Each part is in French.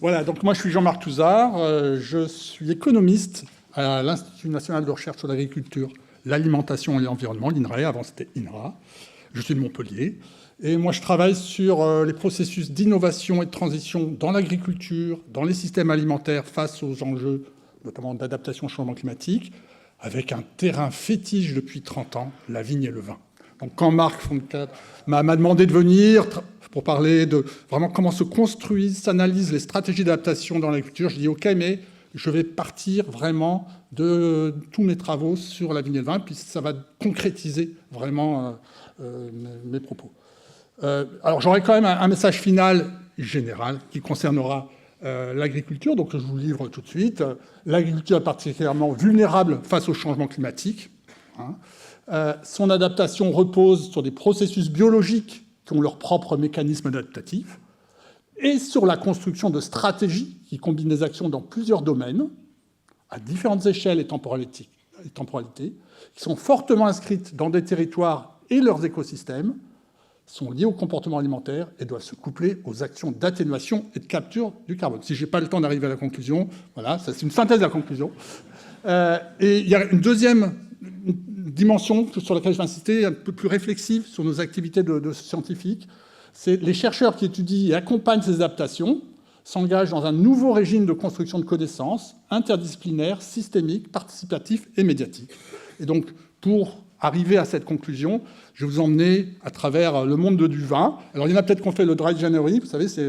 Voilà, donc moi je suis Jean-Marc Touzard, je suis économiste à l'Institut national de recherche sur l'agriculture, l'alimentation et l'environnement, l'INRAE, avant c'était INRA. Je suis de Montpellier. Et moi je travaille sur les processus d'innovation et de transition dans l'agriculture, dans les systèmes alimentaires face aux enjeux, notamment d'adaptation au changement climatique, avec un terrain fétiche depuis 30 ans, la vigne et le vin. Donc quand Marc Foncade m'a demandé de venir pour parler de vraiment comment se construisent, s'analysent les stratégies d'adaptation dans l'agriculture, je dis OK, mais je vais partir vraiment de tous mes travaux sur la vigne et le vin, puis ça va concrétiser vraiment mes propos. Alors j'aurai quand même un message final général qui concernera l'agriculture, donc je vous livre tout de suite. L'agriculture est particulièrement vulnérable face au changement climatique. Son adaptation repose sur des processus biologiques qui ont leur propre mécanisme adaptatif, et sur la construction de stratégies qui combinent des actions dans plusieurs domaines, à différentes échelles et temporalités, qui sont fortement inscrites dans des territoires et leurs écosystèmes, sont liées au comportement alimentaire et doivent se coupler aux actions d'atténuation et de capture du carbone. Si je n'ai pas le temps d'arriver à la conclusion, voilà, ça c'est une synthèse de la conclusion. Et il y a une deuxième dimension sur laquelle je vais insister, un peu plus réflexive sur nos activités de scientifiques. C'est les chercheurs qui étudient et accompagnent ces adaptations s'engagent dans un nouveau régime de construction de connaissances interdisciplinaire, systémique, participatif et médiatique. Et donc, pour arriver à cette conclusion, je vais vous emmener à travers le monde du vin. Alors, il y en a peut-être qu'on fait le Dry January, vous savez, c'est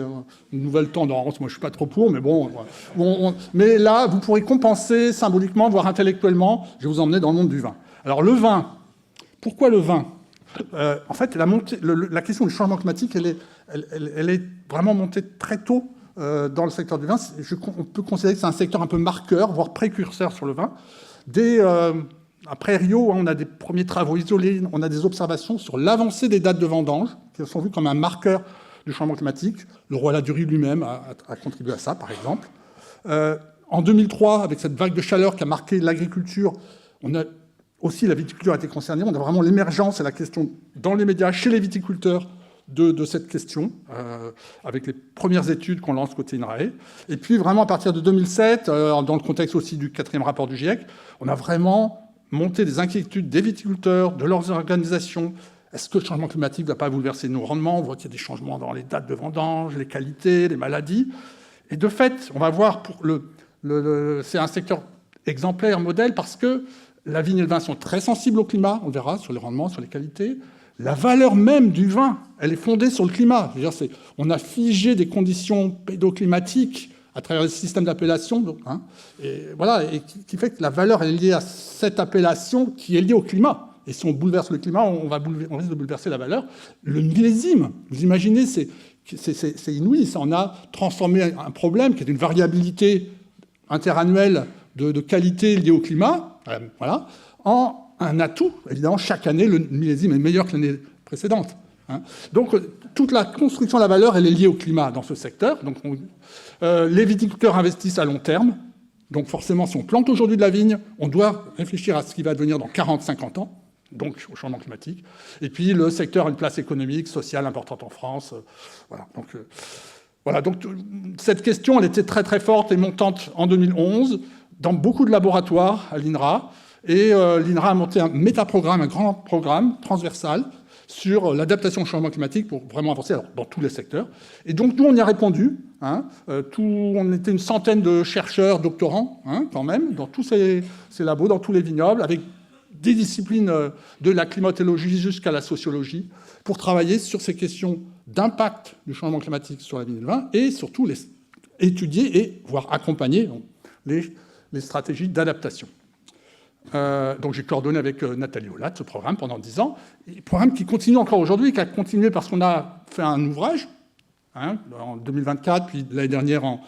une nouvelle tendance. Moi, je ne suis pas trop pour, mais bon. Mais là, vous pourrez compenser symboliquement, voire intellectuellement. Je vais vous emmener dans le monde du vin. Alors, le vin. Pourquoi le vin ? En fait, la question du changement climatique, elle est vraiment montée très tôt dans le secteur du vin. On peut considérer que c'est un secteur un peu marqueur, voire précurseur sur le vin. Après Rio, on a des premiers travaux isolés, on a des observations sur l'avancée des dates de vendange, qui sont vues comme un marqueur du changement climatique. Le roi Ladurie lui-même a contribué à ça, par exemple. En 2003, avec cette vague de chaleur qui a marqué l'agriculture, aussi la viticulture a été concernée. On a vraiment l'émergence et la question dans les médias, chez les viticulteurs, de cette question, avec les premières études qu'on lance côté INRAE. Et puis, vraiment, à partir de 2007, dans le contexte aussi du 4e rapport du GIEC, on a vraiment monté des inquiétudes des viticulteurs, de leurs organisations. Est-ce que le changement climatique ne va pas bouleverser nos rendements ? On voit qu'il y a des changements dans les dates de vendange, les qualités, les maladies. Et de fait, on va voir, c'est un secteur exemplaire, modèle, parce que la vigne et le vin sont très sensibles au climat, on verra, sur les rendements, sur les qualités. La valeur même du vin, elle est fondée sur le climat. Je veux dire, on a figé des conditions pédoclimatiques à travers le système d'appellation, et voilà, et qui fait que la valeur est liée à cette appellation qui est liée au climat. Et si on bouleverse le climat, on risque de bouleverser la valeur. Le millésime, vous imaginez, c'est inouï. Ça en a transformé un problème qui est une variabilité interannuelle de qualité liée au climat, voilà, en un atout. Évidemment, chaque année, le millésime est meilleur que l'année précédente. Donc, toute la construction de la valeur, elle est liée au climat dans ce secteur. Donc, les viticulteurs investissent à long terme. Donc, forcément, si on plante aujourd'hui de la vigne, on doit réfléchir à ce qui va devenir dans 40-50 ans, donc au changement climatique. Et puis, le secteur a une place économique, sociale importante en France. Voilà. Donc, cette question, elle était très, très forte et montante en 2011 dans beaucoup de laboratoires à l'INRA. Et l'INRA a monté un métaprogramme, un grand programme transversal sur l'adaptation au changement climatique pour vraiment avancer dans tous les secteurs. Et donc, nous, on y a répondu. On était une centaine de chercheurs, doctorants, quand même, dans tous ces labos, dans tous les vignobles, avec des disciplines de la climatologie jusqu'à la sociologie, pour travailler sur ces questions d'impact du changement climatique sur la vigne et le vin, et surtout étudier et voire accompagner les stratégies d'adaptation. Donc j'ai coordonné avec Nathalie Aulat ce programme pendant 10 ans, un programme qui continue encore aujourd'hui, qui a continué parce qu'on a fait un ouvrage en 2024, puis l'année dernière en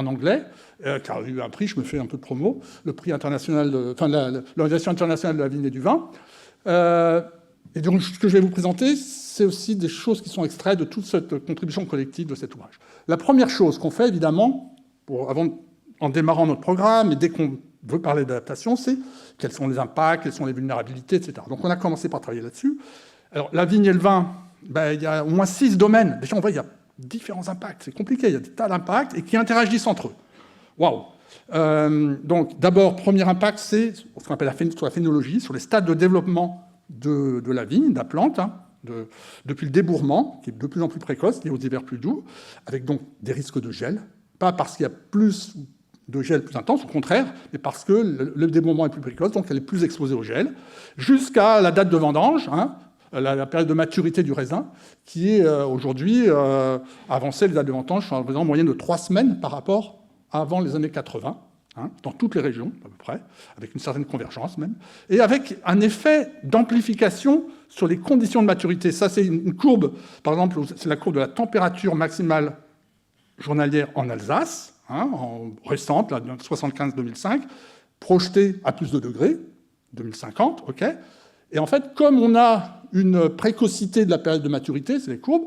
anglais, qui a eu un prix, je me fais un peu de promo, le prix international, l'Organisation internationale de la vigne et du vin. Et donc, ce que je vais vous présenter, c'est aussi des choses qui sont extraites de toute cette contribution collective de cet ouvrage. La première chose qu'on fait, évidemment, en démarrant notre programme, et dès qu'on veut parler d'adaptation, c'est quels sont les impacts, quelles sont les vulnérabilités, etc. Donc, on a commencé par travailler là-dessus. Alors, la vigne et le vin, il y a au moins 6 domaines. Déjà, on voit qu'il y a différents impacts. C'est compliqué, il y a des tas d'impacts et qui interagissent entre eux. Waouh! Donc, d'abord, premier impact, c'est ce qu'on appelle sur la phénologie, sur les stades de développement de la vigne, de la plante, depuis le débourrement, qui est de plus en plus précoce, lié aux hivers plus doux, avec donc des risques de gel. Pas parce qu'il y a plus de gel plus intense, au contraire, mais parce que le débourrement est plus précoce, donc elle est plus exposée au gel, jusqu'à la date de vendange, la période de maturité du raisin, qui est aujourd'hui avancée, les dates de vendange sont en moyenne de 3 semaines par rapport à avant les années 80. Dans toutes les régions, à peu près, avec une certaine convergence même, et avec un effet d'amplification sur les conditions de maturité. Ça, c'est une courbe, par exemple, c'est la courbe de la température maximale journalière en Alsace, en récente, là, 75-2005, projetée à plus de degrés, 2050, OK. Et en fait, comme on a une précocité de la période de maturité, c'est les courbes,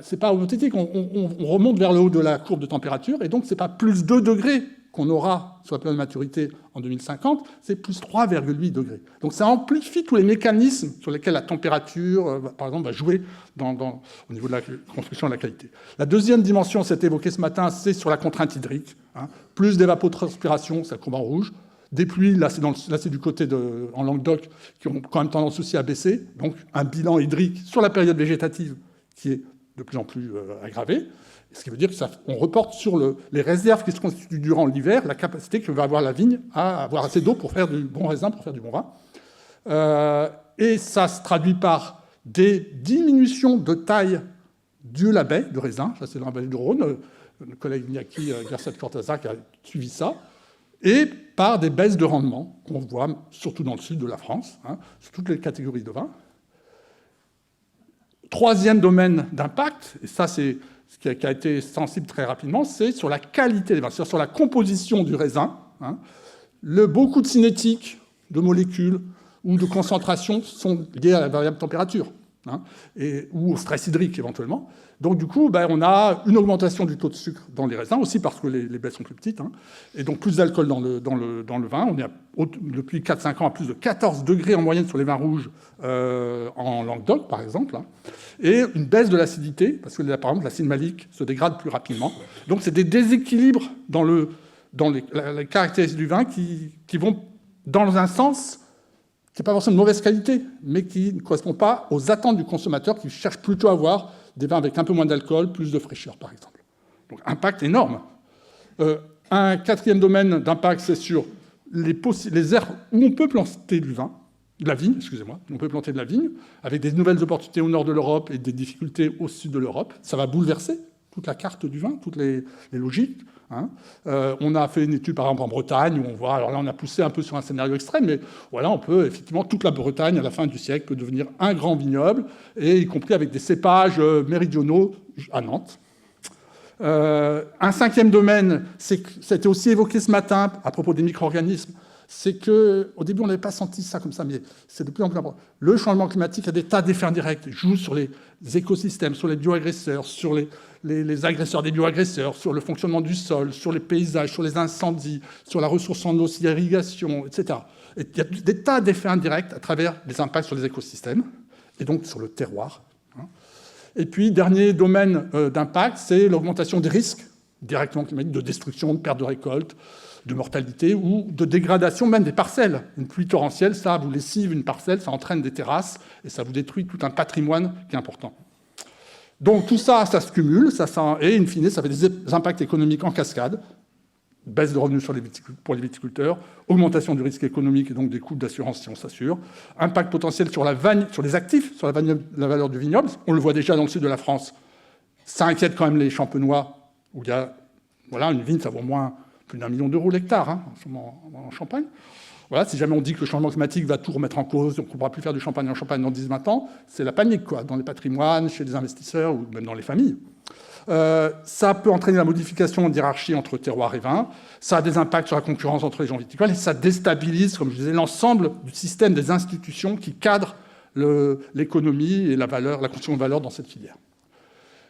c'est pas automatique, on remonte vers le haut de la courbe de température, et donc c'est pas plus 2 degrés qu'on aura sur la période de maturité en 2050, c'est plus 3,8 degrés. Donc ça amplifie tous les mécanismes sur lesquels la température, par exemple, va jouer au niveau de la construction de la qualité. La deuxième dimension, c'était évoquée ce matin, c'est sur la contrainte hydrique. Plus d'évapotranspiration, c'est la courbe en rouge. Des pluies, là c'est du côté en Languedoc, qui ont quand même tendance aussi à baisser. Donc un bilan hydrique sur la période végétative qui est de plus en plus aggravé. Ce qui veut dire qu'on reporte sur les réserves qui se constituent durant l'hiver, la capacité que va avoir la vigne à avoir assez d'eau pour faire du bon raisin, pour faire du bon vin. Et ça se traduit par des diminutions de taille de la baie de raisin. Ça, c'est dans la vallée du Rhône. Le collègue Iñaki Garcia-Cortázar qui a suivi ça. Et par des baisses de rendement qu'on voit surtout dans le sud de la France, sur toutes les catégories de vins. Troisième domaine d'impact, et ça c'est ce qui a été sensible très rapidement, c'est sur la qualité des vins, c'est-à-dire sur la composition du raisin. Beaucoup de cinétiques, de molécules ou de concentrations sont liées à la variable température ou au stress hydrique éventuellement. Donc du coup, on a une augmentation du taux de sucre dans les raisins, aussi parce que les baies sont plus petites, et donc plus d'alcool dans le vin. On est depuis 4-5 ans à plus de 14 degrés en moyenne sur les vins rouges en Languedoc, par exemple, et une baisse de l'acidité, parce que par exemple l'acide malique se dégrade plus rapidement. Donc c'est des déséquilibres dans les caractéristiques du vin qui vont dans un sens qui n'est pas forcément de mauvaise qualité, mais qui ne correspond pas aux attentes du consommateur, qui cherche plutôt à avoir des vins avec un peu moins d'alcool, plus de fraîcheur, par exemple. Donc, impact énorme. Un quatrième domaine d'impact, c'est sur les aires où on peut planter du vin, de la vigne, excusez-moi, on peut planter de la vigne, avec des nouvelles opportunités au nord de l'Europe et des difficultés au sud de l'Europe. Ça va bouleverser toute la carte du vin, toutes les logiques. On a fait une étude, par exemple, en Bretagne, où on voit, alors là, on a poussé un peu sur un scénario extrême, mais voilà, on peut, effectivement, toute la Bretagne, à la fin du siècle, peut devenir un grand vignoble, et y compris avec des cépages méridionaux à Nantes. Un cinquième domaine, c'était aussi évoqué ce matin, à propos des micro-organismes, c'est qu'au début, on n'avait pas senti ça comme ça, mais c'est de plus en plus important. Le changement climatique a des tas d'effets indirects. Il joue sur les écosystèmes, sur les bioagresseurs, sur les agresseurs des bioagresseurs, sur le fonctionnement du sol, sur les paysages, sur les incendies, sur la ressource en eau, sur l'irrigation, etc. Et il y a des tas d'effets indirects à travers les impacts sur les écosystèmes, et donc sur le terroir. Et puis, dernier domaine d'impact, c'est l'augmentation des risques directement climatiques, de destruction, de perte de récolte, de mortalité ou de dégradation même des parcelles. Une pluie torrentielle, ça vous lessive une parcelle, ça entraîne des terrasses et ça vous détruit tout un patrimoine qui est important. Donc tout ça, ça se cumule, et in fine, ça fait des impacts économiques en cascade, baisse de revenus pour les viticulteurs, augmentation du risque économique et donc des coûts d'assurance si on s'assure, impact potentiel sur les actifs, sur la valeur du vignoble. On le voit déjà dans le sud de la France. Ça inquiète quand même les Champenois, où il y a une vigne, ça vaut moins plus d'1 million d'euros l'hectare en Champagne. Voilà, si jamais on dit que le changement climatique va tout remettre en cause, on ne pourra plus faire du champagne en Champagne dans 10-20 ans, c'est la panique, dans les patrimoines, chez les investisseurs ou même dans les familles. Ça peut entraîner la modification de hiérarchie entre terroir et vin. Ça a des impacts sur la concurrence entre les gens viticoles et ça déstabilise, comme je disais, l'ensemble du système des institutions qui cadrent l'économie et la construction de valeur dans cette filière.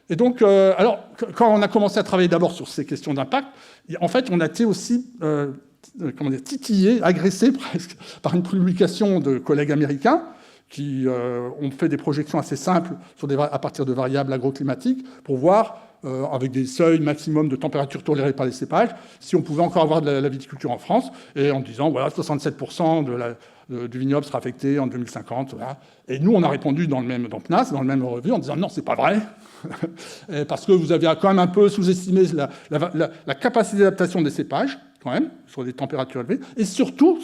Et donc, alors, quand on a commencé à travailler d'abord sur ces questions d'impact, en fait, on a été aussi titillé, agressé presque par une publication de collègues américains qui ont fait des projections assez simples à partir de variables agroclimatiques pour voir, avec des seuils maximum de température tolérée par les cépages, si on pouvait encore avoir de la viticulture en France, et en disant, voilà, 67% du vignoble sera affecté en 2050. Voilà. Et nous, on a répondu dans PNAS, dans le même revue, en disant, non, c'est pas vrai, parce que vous avez quand même un peu sous-estimé la capacité d'adaptation des cépages, quand même, sur des températures élevées, et surtout,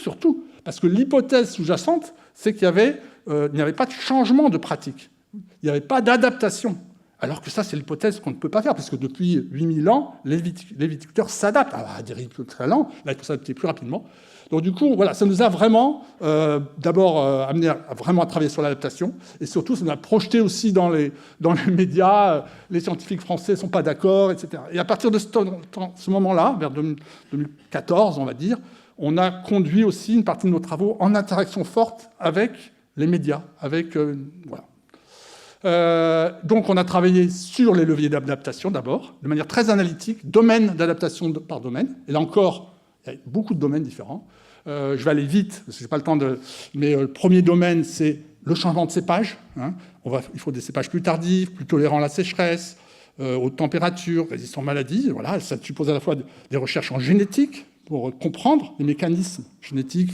parce que l'hypothèse sous-jacente, c'est qu'il n'y avait pas de changement de pratique, il n'y avait pas d'adaptation. Alors que ça, c'est l'hypothèse qu'on ne peut pas faire, parce que depuis 8000 ans, les viticulteurs s'adaptent à des rythmes très lents, là, il faut s'adapter plus rapidement. Donc du coup, voilà, ça nous a vraiment, d'abord, amené à travailler sur l'adaptation, et surtout, ça nous a projeté aussi dans les médias, les scientifiques français ne sont pas d'accord, etc. Et à partir de ce moment-là, vers 2014, on va dire, on a conduit aussi une partie de nos travaux en interaction forte avec les médias, voilà. Donc, on a travaillé sur les leviers d'adaptation d'abord, de manière très analytique, domaine d'adaptation par domaine. Et là encore, il y a beaucoup de domaines différents. Je vais aller vite, parce que je n'ai pas le temps de... Mais le premier domaine, c'est le changement de cépage. Hein. Il faut des cépages plus tardifs, plus tolérants à la sécheresse, haute température, résistants aux maladies. Voilà, ça suppose à la fois des recherches en génétique, pour comprendre les mécanismes génétiques,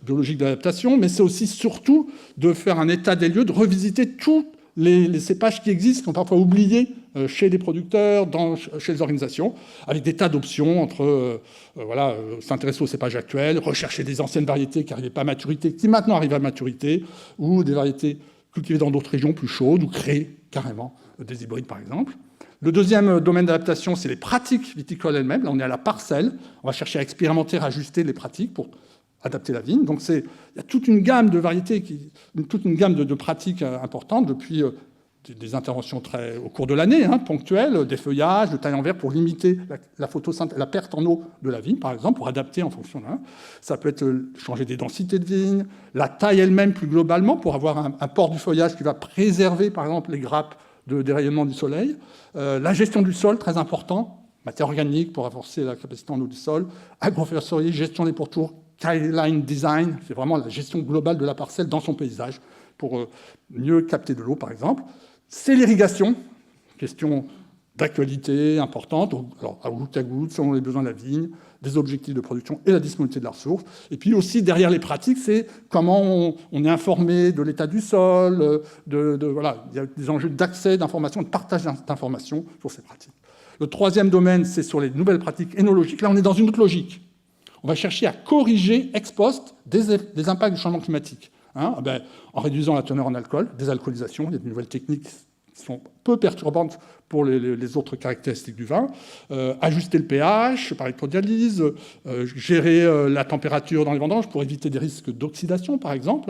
biologiques d'adaptation, mais c'est aussi surtout de faire un état des lieux, de revisiter tous les cépages qui existent, qui sont parfois oubliés chez les producteurs, chez les organisations, avec des tas d'options entre s'intéresser aux cépages actuels, rechercher des anciennes variétés qui n'arrivaient pas à maturité, qui maintenant arrivent à maturité, ou des variétés cultivées dans d'autres régions plus chaudes, ou créer carrément des hybrides, par exemple. Le deuxième domaine d'adaptation, c'est les pratiques viticoles elles-mêmes. Là, on est à la parcelle. On va chercher à expérimenter, à ajuster les pratiques pour adapter la vigne. Donc, il y a toute une gamme de variétés, toute une gamme de pratiques importantes, depuis des interventions au cours de l'année, ponctuelles, des feuillages, de taille en verre pour limiter la perte en eau de la vigne, par exemple, pour adapter en fonction d'un. Ça peut être changer des densités de vigne, la taille elle-même plus globalement, pour avoir un port du feuillage qui va préserver, par exemple, les grappes des rayonnements du soleil. La gestion du sol, très important, matière organique pour renforcer la capacité en eau du sol, agroforesterie, gestion des pourtours, skyline design, c'est vraiment la gestion globale de la parcelle dans son paysage pour mieux capter de l'eau, par exemple. C'est l'irrigation, question d'actualité importante, alors à goutte à goutte, selon les besoins de la vigne, des objectifs de production et la disponibilité de la ressource. Et puis aussi, derrière les pratiques, c'est comment on est informé de l'état du sol, voilà, il y a des enjeux d'accès, d'information, de partage d'informations sur ces pratiques. Le troisième domaine, c'est sur les nouvelles pratiques énologiques. Là, on est dans une autre logique. On va chercher à corriger ex post des impacts du changement climatique. En réduisant la teneur en alcool, désalcoolisation, il y a de nouvelles techniques qui sont peu perturbantes pour les autres caractéristiques du vin, ajuster le pH par électrodialyse, gérer la température dans les vendanges pour éviter des risques d'oxydation, par exemple.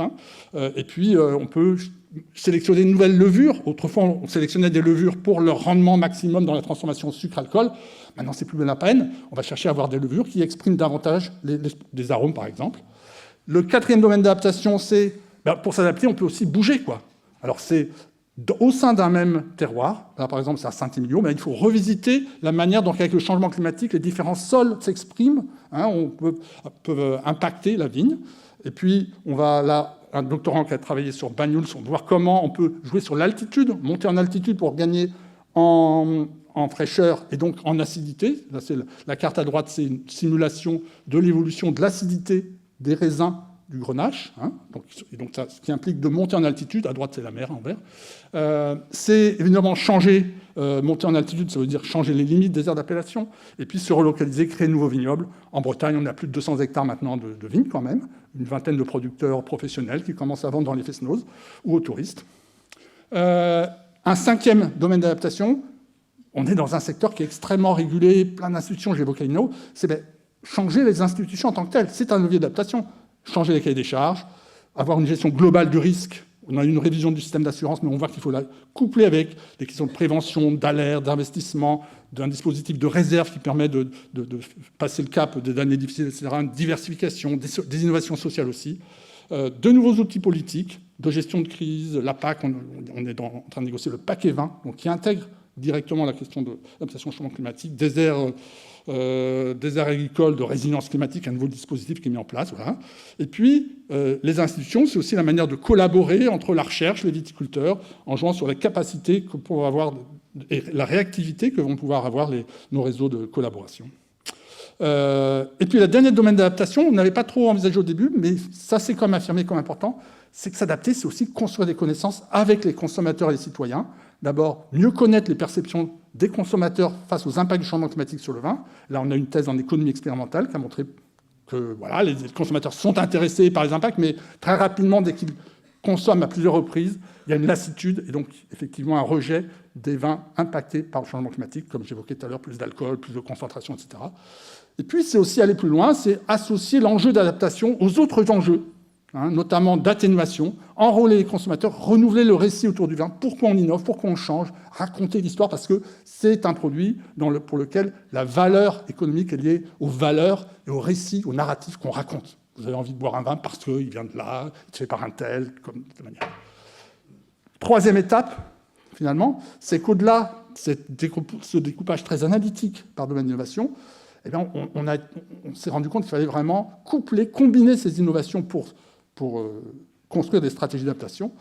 Et puis, on peut sélectionner de nouvelles levures. Autrefois, on sélectionnait des levures pour leur rendement maximum dans la transformation sucre-alcool. Maintenant, c'est plus la peine. On va chercher à avoir des levures qui expriment davantage des arômes, par exemple. Le quatrième domaine d'adaptation, c'est, pour s'adapter, on peut aussi bouger, quoi. Alors, c'est au sein d'un même terroir, là, par exemple, c'est à Saint-Émilion, il faut revisiter la manière dont, avec le changement climatique, les différents sols s'expriment, peuvent impacter la vigne. Et puis, on va là, un doctorant qui a travaillé sur Banyuls, on va voir comment on peut jouer sur l'altitude, monter en altitude pour gagner en fraîcheur et donc en acidité. Là, la carte à droite, c'est une simulation de l'évolution de l'acidité des raisins du Grenache, donc ça, ce qui implique de monter en altitude. À droite, c'est la mer en vert. C'est évidemment changer, monter en altitude, ça veut dire changer les limites des aires d'appellation, et puis se relocaliser, créer de nouveaux vignobles. En Bretagne, on a plus de 200 hectares maintenant de vignes quand même, une vingtaine de producteurs professionnels qui commencent à vendre dans les Fesnozes ou aux touristes. Un cinquième domaine d'adaptation, on est dans un secteur qui est extrêmement régulé, plein d'institutions, j'évoquais Inno, c'est changer les institutions en tant que telles. C'est un levier d'adaptation. Changer les cahiers des charges, avoir une gestion globale du risque On a une révision du système d'assurance, mais on voit qu'il faut la coupler avec des questions de prévention, d'alerte, d'investissement, d'un dispositif de réserve qui permet de passer le cap des années difficiles, etc., une diversification, des innovations sociales aussi, de nouveaux outils politiques, de gestion de crise, la PAC, on est en train de négocier le paquet 20, donc qui intègre directement la question de l'adaptation au changement climatique, des aires agricoles de résilience climatique, un nouveau dispositif qui est mis en place. Voilà. Et puis, les institutions, c'est aussi la manière de collaborer entre la recherche, les viticulteurs, en jouant sur les capacités que pourront avoir et la réactivité que vont pouvoir avoir nos réseaux de collaboration. Et puis, le dernier domaine d'adaptation, on n'avait pas trop envisagé au début, mais ça, c'est quand même affirmé comme important, c'est que s'adapter, c'est aussi construire des connaissances avec les consommateurs et les citoyens. D'abord, mieux connaître les perceptions des consommateurs face aux impacts du changement climatique sur le vin. Là, on a une thèse en économie expérimentale qui a montré que voilà, les consommateurs sont intéressés par les impacts, mais très rapidement, dès qu'ils consomment à plusieurs reprises, il y a une lassitude et donc effectivement un rejet des vins impactés par le changement climatique, comme j'évoquais tout à l'heure, plus d'alcool, plus de concentration, etc. Et puis, c'est aussi aller plus loin, c'est associer l'enjeu d'adaptation aux autres enjeux, notamment d'atténuation, enrôler les consommateurs, renouveler le récit autour du vin, pourquoi on innove, pourquoi on change, raconter l'histoire, parce que c'est un produit pour lequel la valeur économique est liée aux valeurs et aux récits, aux narratifs qu'on raconte. Vous avez envie de boire un vin parce qu'il vient de là, il est fait par un tel, comme de manière. Troisième étape, finalement, c'est qu'au-delà de ce découpage très analytique par domaine d'innovation, eh bien, on s'est rendu compte qu'il fallait vraiment combiner ces innovations pour construire des stratégies d'adaptation.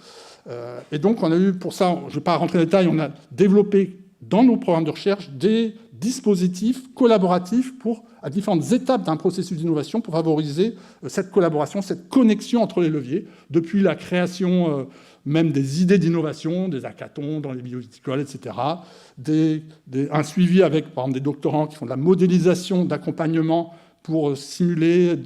Et donc, on a eu, pour ça, je ne vais pas rentrer dans les détails, on a développé dans nos programmes de recherche des dispositifs collaboratifs à différentes étapes d'un processus d'innovation pour favoriser cette collaboration, cette connexion entre les leviers, depuis la création même des idées d'innovation, des hackathons dans les bioviticoles, etc., un suivi avec, par exemple, des doctorants qui font de la modélisation d'accompagnement pour simuler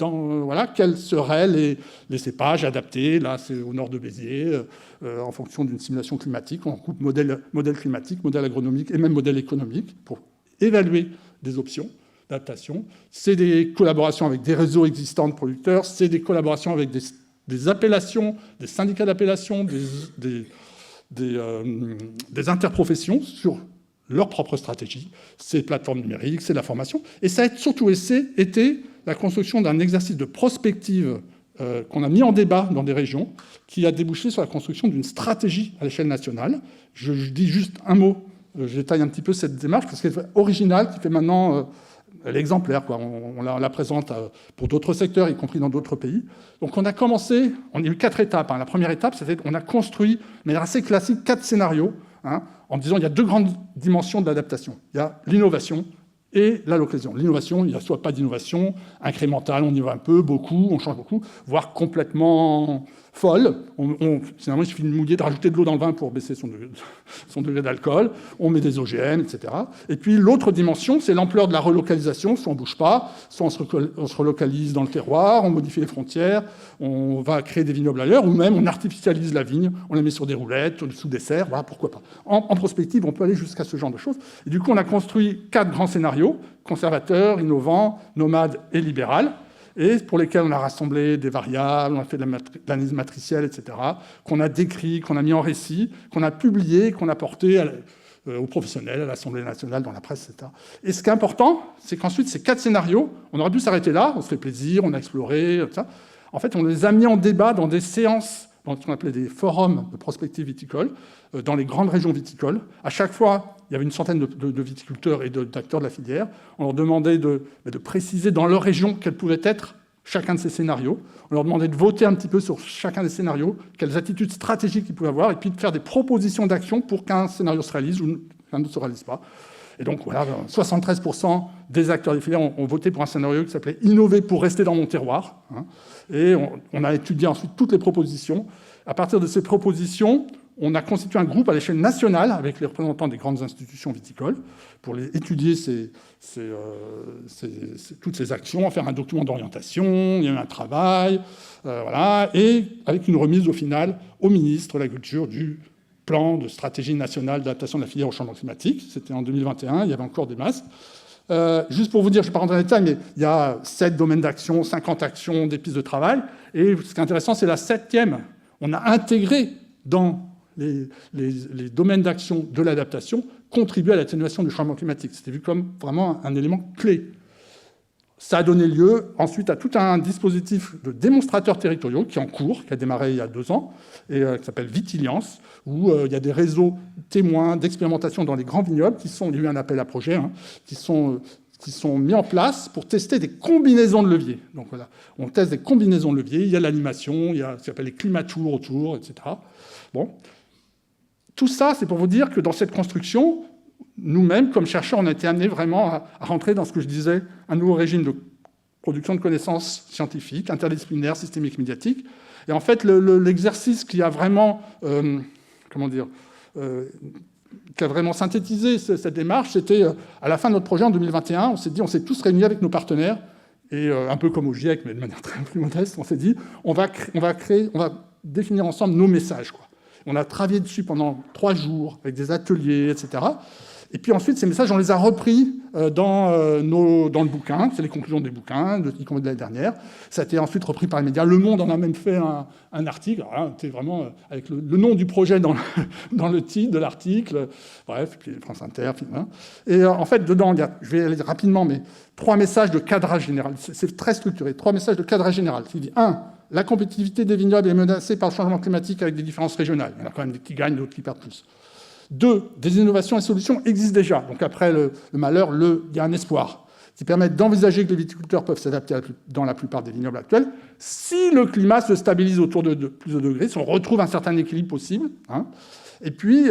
quels seraient les cépages adaptés. Là, c'est au nord de Béziers, en fonction d'une simulation climatique. On coupe modèle climatique, modèle agronomique et même modèle économique pour évaluer des options d'adaptation. C'est des collaborations avec des réseaux existants de producteurs, c'est des collaborations avec des appellations, des syndicats d'appellation, des interprofessions sur leur propre stratégie, c'est plateformes numériques, c'est la formation. Et ça a surtout été la construction d'un exercice de prospective qu'on a mis en débat dans des régions, qui a débouché sur la construction d'une stratégie à l'échelle nationale. Je dis juste un mot, je détaille un petit peu cette démarche, parce qu'elle est originale, qui fait maintenant l'exemplaire. On la présente pour d'autres secteurs, y compris dans d'autres pays. Donc on a commencé, on a eu 4 étapes. La première étape, c'était qu'on a construit, de manière assez classique, 4 scénarios, en disant il y a 2 grandes dimensions de l'adaptation. Il y a l'innovation et la localisation. L'innovation, il n'y a soit pas d'innovation, incrémentale, on y va un peu, beaucoup, on change beaucoup, voire complètement folle. Finalement, il suffit de mouiller, de rajouter de l'eau dans le vin pour baisser son degré d'alcool. On met des OGM, etc. Et puis l'autre dimension, c'est l'ampleur de la relocalisation. Soit on ne bouge pas, soit on se relocalise dans le terroir, on modifie les frontières, on va créer des vignobles ailleurs, ou même on artificialise la vigne, on la met sur des roulettes, sous des serres, voilà, pourquoi pas. En prospective, on peut aller jusqu'à ce genre de choses. Et du coup, on a construit 4 grands scénarios, conservateurs, innovants, nomades et libéral, et pour lesquels on a rassemblé des variables, on a fait de l'analyse matricielle, etc., qu'on a décrit, qu'on a mis en récit, qu'on a publié, qu'on a porté aux professionnels, à l'Assemblée nationale, dans la presse, etc. Et ce qui est important, c'est qu'ensuite, ces 4 scénarios, on aurait dû s'arrêter là, on se fait plaisir, on a exploré, tout ça. En fait, on les a mis en débat dans des séances, dans ce qu'on appelait des forums de prospective viticole, dans les grandes régions viticoles. À chaque fois, il y avait une centaine de viticulteurs et d'acteurs de la filière. On leur demandait de préciser dans leur région quels pouvaient être chacun de ces scénarios. On leur demandait de voter un petit peu sur chacun des scénarios, quelles attitudes stratégiques ils pouvaient avoir, et puis de faire des propositions d'action pour qu'un scénario se réalise ou qu'un autre ne se réalise pas. Et donc, voilà, 73% des acteurs des filières ont voté pour un scénario qui s'appelait « Innover pour rester dans mon terroir ». Et on a étudié ensuite toutes les propositions. À partir de ces propositions, on a constitué un groupe à l'échelle nationale avec les représentants des grandes institutions viticoles pour étudier toutes ces actions, en faire un document d'orientation, il y a eu un travail, voilà, et avec une remise au final au ministre de l'Agriculture du plan de stratégie nationale d'adaptation de la filière au changement climatique. C'était en 2021, il y avait encore des masses. Juste pour vous dire, je ne vais pas rentrer dans les détails, mais il y a 7 domaines d'action, 50 actions, des pistes de travail. Et ce qui est intéressant, c'est la 7e. On a intégré dans les domaines d'action de l'adaptation contribuent à l'atténuation du changement climatique. C'était vu comme vraiment un élément clé. Ça a donné lieu ensuite à tout un dispositif de démonstrateurs territoriaux qui est en cours, qui a démarré il y a 2 ans, et qui s'appelle Vitiliance, où il y a des réseaux témoins d'expérimentation dans les grands vignobles qui sont, il y a eu un appel à projet, hein, qui sont mis en place pour tester des combinaisons de leviers. Donc voilà, on teste des combinaisons de leviers, il y a l'animation, il y a ce qu'on appelle les climatours autour, etc. Bon. Tout ça, c'est pour vous dire que dans cette construction, nous-mêmes, comme chercheurs, on a été amenés vraiment à rentrer dans ce que je disais, un nouveau régime de production de connaissances scientifiques, interdisciplinaires, systémiques, médiatiques. Et en fait, l'exercice qui a vraiment, qui a vraiment synthétisé cette démarche, c'était à la fin de notre projet en 2021, on s'est tous réunis avec nos partenaires, et un peu comme au GIEC, mais de manière très plus modeste, on s'est dit, on va définir ensemble nos messages, quoi. On a travaillé dessus pendant 3 jours, avec des ateliers, etc. Et puis ensuite, ces messages, on les a repris dans le bouquin. C'est les conclusions des bouquins, y compris de l'année dernière. Ça a été ensuite repris par les médias. Le Monde en a même fait un article. C'était vraiment avec le nom du projet dans le titre de l'article. Bref, puis France Inter. Hein. Et en fait, dedans, je vais aller rapidement, mais 3 messages de cadrage général. C'est très structuré. 3 messages de cadrage général. Qui dit 1. La compétitivité des vignobles est menacée par le changement climatique avec des différences régionales. Il y en a quand même des qui gagnent, d'autres qui perdent plus. 2, des innovations et solutions existent déjà. Donc après le malheur, il y a un espoir qui permet d'envisager que les viticulteurs peuvent s'adapter dans la plupart des vignobles actuels si le climat se stabilise autour de plus de degrés, si on retrouve un certain équilibre possible. Hein. Et puis,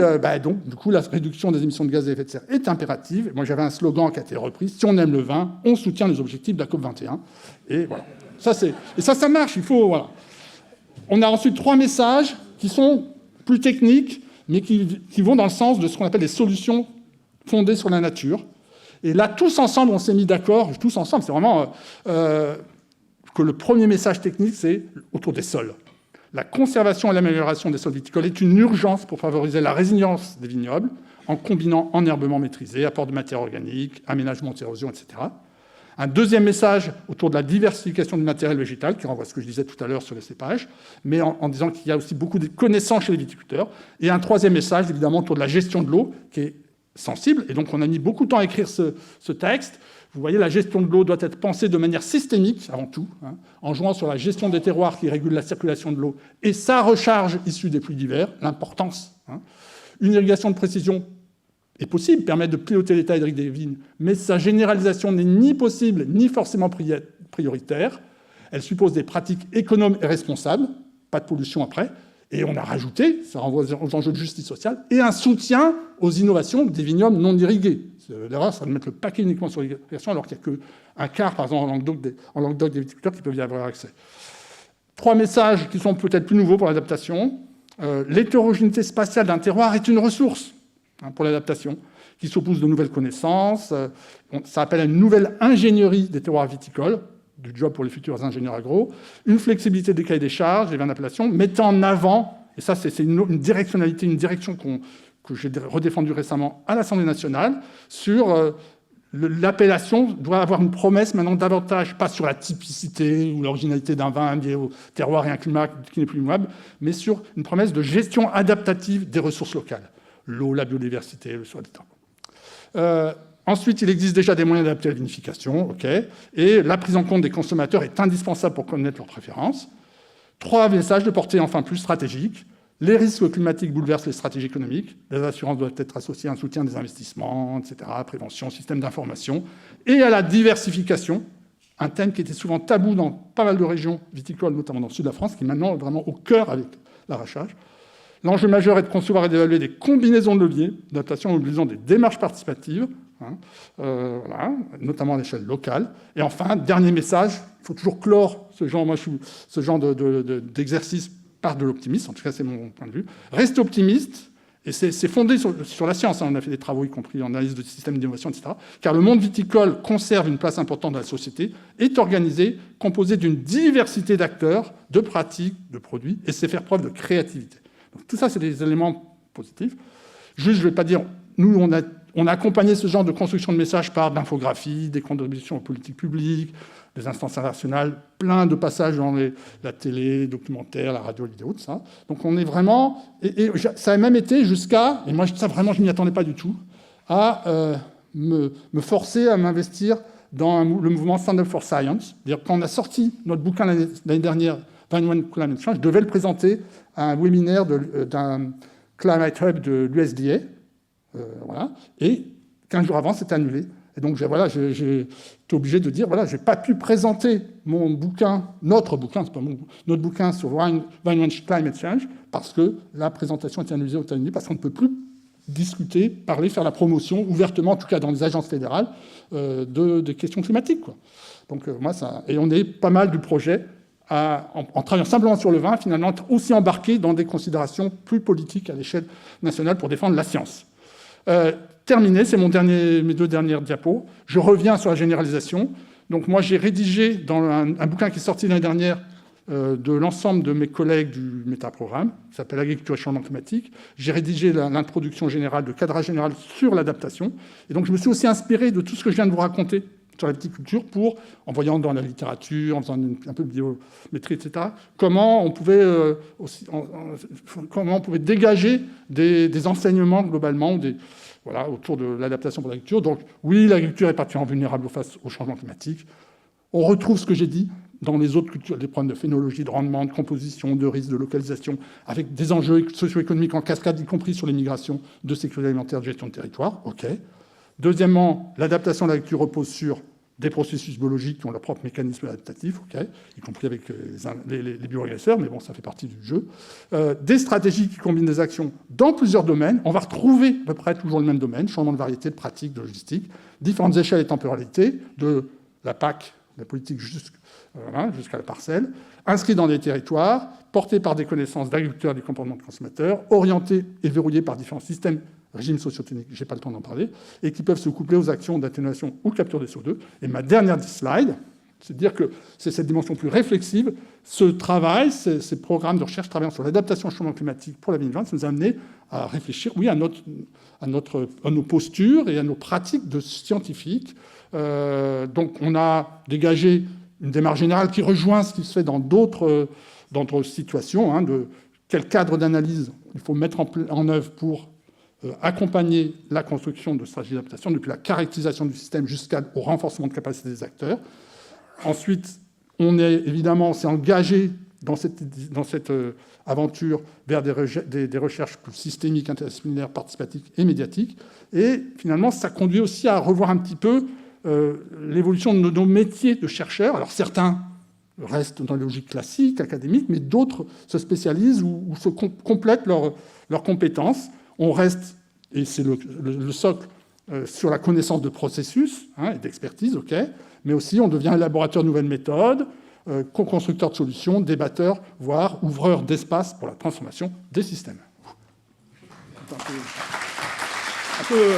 donc, du coup, la réduction des émissions de gaz à effet de serre est impérative. Moi, j'avais un slogan qui a été repris, si on aime le vin, on soutient les objectifs de la COP21. Et voilà. Ça marche, il faut... Voilà. On a ensuite 3 messages qui sont plus techniques, mais qui vont dans le sens de ce qu'on appelle des solutions fondées sur la nature. Et là, tous ensemble, on s'est mis d'accord, tous ensemble, c'est vraiment que le premier message technique, c'est autour des sols. La conservation et l'amélioration des sols viticoles est une urgence pour favoriser la résilience des vignobles, en combinant enherbement maîtrisé, apport de matière organique, aménagement anti-érosion, etc. Un deuxième message autour de la diversification du matériel végétal, qui renvoie à ce que je disais tout à l'heure sur les cépages, mais en disant qu'il y a aussi beaucoup de connaissances chez les viticulteurs. Et un troisième message, évidemment, autour de la gestion de l'eau, qui est sensible. Et donc, on a mis beaucoup de temps à écrire ce texte. Vous voyez, la gestion de l'eau doit être pensée de manière systémique, avant tout, hein, en jouant sur la gestion des terroirs qui régule la circulation de l'eau et sa recharge issue des pluies d'hiver, l'importance. Hein. Une irrigation de précision est possible, permet de piloter l'état hydrique des vignes, mais sa généralisation n'est ni possible, ni forcément prioritaire. Elle suppose des pratiques économes et responsables, pas de pollution après, et on a rajouté, ça renvoie aux enjeux de justice sociale, et un soutien aux innovations des vignobles non irrigués. L'erreur, c'est de mettre le paquet uniquement sur l'irrigation, alors qu'il n'y a qu'un quart, par exemple, en Languedoc des viticulteurs qui peuvent y avoir accès. 3 messages qui sont peut-être plus nouveaux pour l'adaptation. L'hétérogénéité spatiale d'un terroir est une ressource pour l'adaptation, qui s'oppose de nouvelles connaissances. Ça appelle à une nouvelle ingénierie des terroirs viticoles, du job pour les futurs ingénieurs agro, une flexibilité des cahiers des charges, des vins d'appellation, mettant en avant, et ça c'est une directionnalité, une direction que j'ai redéfendue récemment à l'Assemblée nationale, sur l'appellation doit avoir une promesse maintenant davantage, pas sur la typicité ou l'originalité d'un vin lié au terroir et un climat qui n'est plus immuable, mais sur une promesse de gestion adaptative des ressources locales. L'eau, la biodiversité, le soin des temps. Ensuite, il existe déjà des moyens d'adapter la vinification, et la prise en compte des consommateurs est indispensable pour connaître leurs préférences. 3 messages de portée enfin plus stratégique. Les risques climatiques bouleversent les stratégies économiques. Les assurances doivent être associées à un soutien des investissements, etc., prévention, système d'information, et à la diversification, un thème qui était souvent tabou dans pas mal de régions viticoles, notamment dans le sud de la France, qui est maintenant vraiment au cœur avec l'arrachage. L'enjeu majeur est de concevoir et d'évaluer des combinaisons de leviers d'adaptation mobilisant des démarches participatives, voilà, notamment à l'échelle locale. Et enfin, dernier message, il faut toujours clore ce genre d'exercice par de l'optimisme, en tout cas c'est mon point de vue. Rester optimiste, et c'est fondé sur la science, on a fait des travaux, y compris en analyse de systèmes d'innovation, etc., car le monde viticole conserve une place importante dans la société, est organisé, composé d'une diversité d'acteurs, de pratiques, de produits, et c'est faire preuve de créativité. Donc, tout ça, c'est des éléments positifs. Juste, je ne vais pas dire, nous, on a a accompagné ce genre de construction de messages par de l'infographie, des contributions aux politiques publiques, des instances internationales, plein de passages dans la télé, documentaire, la radio, la vidéo, tout ça. Donc on est vraiment... Et ça a même été jusqu'à, et moi ça vraiment je n'y attendais pas du tout, à me forcer à m'investir dans le mouvement Stand Up for Science. C'est-à-dire quand on a sorti notre bouquin l'année dernière, 21 Climate Change, je devais le présenter à un webinaire d'un Climate Hub de l'USDA. Voilà. Et 15 jours avant, c'était annulé. Et donc, j'ai été obligé de dire, voilà, je n'ai pas pu présenter mon bouquin, notre bouquin, c'est pas notre bouquin sur 21 Climate Change, parce que la présentation était annulée aux États-Unis, parce qu'on ne peut plus discuter, parler, faire la promotion, ouvertement, en tout cas dans les agences fédérales, des questions climatiques, quoi. Donc, et on est pas mal du projet en travaillant simplement sur le vin, finalement, aussi embarqué dans des considérations plus politiques à l'échelle nationale pour défendre la science. Terminé, c'est mes 2 dernières diapos. Je reviens sur la généralisation. Donc moi, j'ai rédigé dans un bouquin qui est sorti l'année dernière de l'ensemble de mes collègues du métaprogramme, qui s'appelle Agriculture et changement climatique. J'ai rédigé l'introduction générale, le cadrage général sur l'adaptation. Et donc je me suis aussi inspiré de tout ce que je viens de vous raconter sur la viticulture en voyant dans la littérature, en faisant un peu de biométrie, etc., comment on pouvait dégager des enseignements globalement, autour de l'adaptation pour l'agriculture. Donc oui, l'agriculture est particulièrement vulnérable face au changement climatique. On retrouve ce que j'ai dit dans les autres cultures, des problèmes de phénologie, de rendement, de composition, de risque, de localisation, avec des enjeux socio-économiques en cascade, y compris sur les migrations, de sécurité alimentaire, de gestion de territoire. OK. Deuxièmement, l'adaptation de l'agriculture repose sur des processus biologiques qui ont leur propre mécanisme adaptatif, okay, y compris avec les biorégresseurs, mais bon, ça fait partie du jeu. Des stratégies qui combinent des actions dans plusieurs domaines. On va retrouver à peu près toujours le même domaine, changement de variété, de pratique, de logistique, différentes échelles et temporalités, de la PAC, la politique jusqu'à la parcelle, inscrits dans des territoires, portés par des connaissances d'agriculteurs et des comportements de consommateurs, orientés et verrouillés par différents systèmes, régimes socio-techniques, je n'ai pas le temps d'en parler, et qui peuvent se coupler aux actions d'atténuation ou de capture des CO2. Et ma dernière slide, c'est de dire que c'est cette dimension plus réflexive, ce travail, ces programmes de recherche travaillant sur l'adaptation au changement climatique pour la 2020, ça nous a amené à réfléchir, oui, à nos postures et à nos pratiques de scientifiques. Donc on a dégagé une démarche générale qui rejoint ce qui se fait dans d'autres situations, de quel cadre d'analyse il faut mettre en œuvre pour accompagner la construction de stratégies d'adaptation, depuis la caractérisation du système jusqu'au renforcement de capacité des acteurs. Ensuite, on s'est engagé dans cette aventure vers des recherches plus systémiques, interdisciplinaires, participatives et médiatiques. Et finalement, ça conduit aussi à revoir un petit peu l'évolution de nos métiers de chercheurs. Alors certains restent dans la logique classique, académique, mais d'autres se spécialisent ou se complètent leurs compétences. On reste, et c'est le socle, sur la connaissance de processus et d'expertise, OK, mais aussi on devient élaborateur de nouvelles méthodes, co-constructeur de solutions, débatteur, voire ouvreur d'espace pour la transformation des systèmes. Un peu